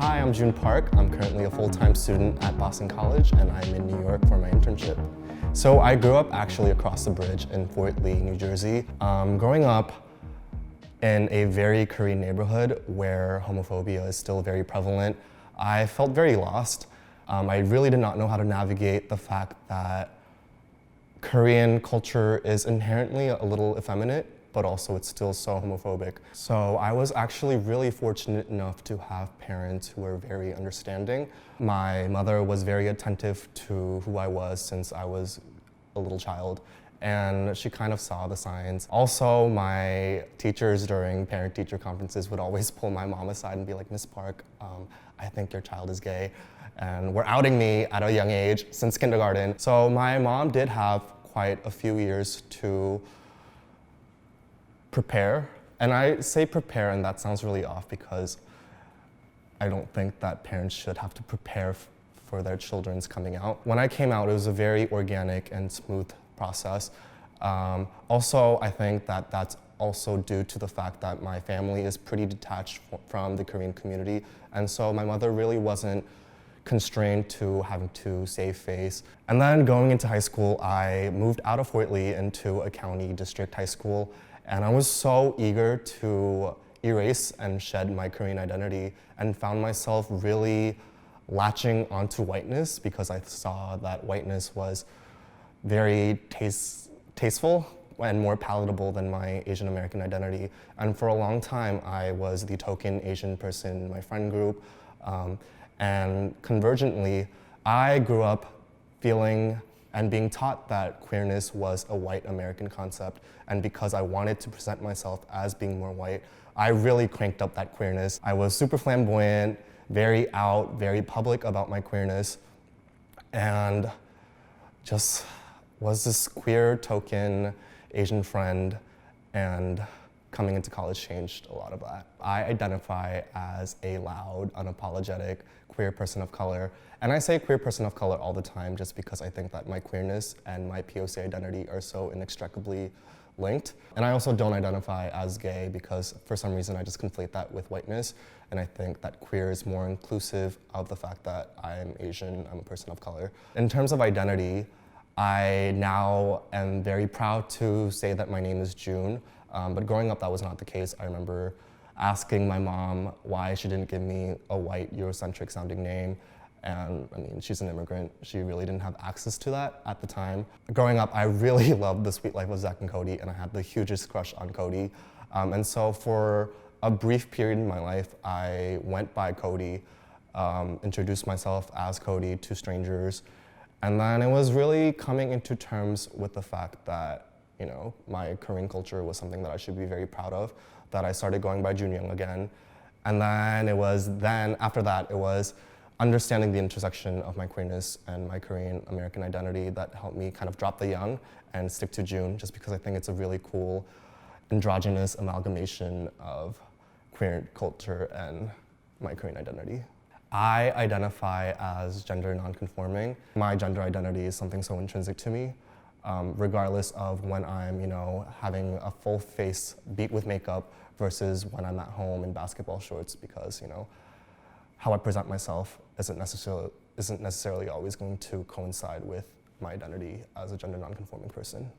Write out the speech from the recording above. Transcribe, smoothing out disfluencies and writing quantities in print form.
Hi, I'm Joon Park. I'm currently a full-time student at Boston College, and I'm in New York for my internship. So I grew up actually across the bridge in Fort Lee, New Jersey. Growing up in a very Korean neighborhood where homophobia is still very prevalent, I felt very lost. I really did not know how to navigate the fact that Korean culture is inherently a little effeminate, but also it's still so homophobic. So I was actually really fortunate enough to have parents who were very understanding. My mother was very attentive to who I was since I was a little child, and she kind of saw the signs. Also, my teachers during parent-teacher conferences would always pull my mom aside and be like, "Miss Park, I think your child is gay," and were outing me at a young age since kindergarten. So my mom did have quite a few years to prepare. And I say prepare, and that sounds really off because I don't think that parents should have to prepare for their children's coming out. When I came out, it was a very organic and smooth process. Also, I think that that's also due to the fact that my family is pretty detached from the Korean community. And so my mother really wasn't constrained to having to save face. And then going into high school, I moved out of Fort Lee into a county district high school. And I was so eager to erase and shed my Korean identity and found myself really latching onto whiteness because I saw that whiteness was very tasteful and more palatable than my Asian American identity. And for a long time, I was the token Asian person in my friend group. And convergently, I grew up feeling and being taught that queerness was a white American concept. And because I wanted to present myself as being more white, I really cranked up that queerness. I was super flamboyant, very out, very public about my queerness, and just was this queer token Asian friend, and coming into college changed a lot of that. I identify as a loud, unapologetic, queer person of color. And I say queer person of color all the time just because I think that my queerness and my POC identity are so inextricably linked. And I also don't identify as gay because for some reason I just conflate that with whiteness. And I think that queer is more inclusive of the fact that I'm Asian, I'm a person of color. In terms of identity, I now am very proud to say that my name is Joon. But growing up, that was not the case. I remember asking my mom why she didn't give me a white Eurocentric sounding name. And I mean, she's an immigrant. She really didn't have access to that at the time. Growing up, I really loved The Sweet Life of Zack and Cody, and I had the hugest crush on Cody. And so for a brief period in my life, I went by Cody, introduced myself as Cody to strangers. And then it was really coming into terms with the fact that my Korean culture was something that I should be very proud of, that I started going by Junyoung again. And then after that, it was understanding the intersection of my queerness and my Korean American identity that helped me kind of drop the young and stick to Joon, just because I think it's a really cool androgynous amalgamation of queer culture and my Korean identity. I identify as gender nonconforming. My gender identity is something so intrinsic to me. Regardless of when I'm, having a full face beat with makeup versus when I'm at home in basketball shorts, because, how I present myself isn't necessarily always going to coincide with my identity as a gender nonconforming person.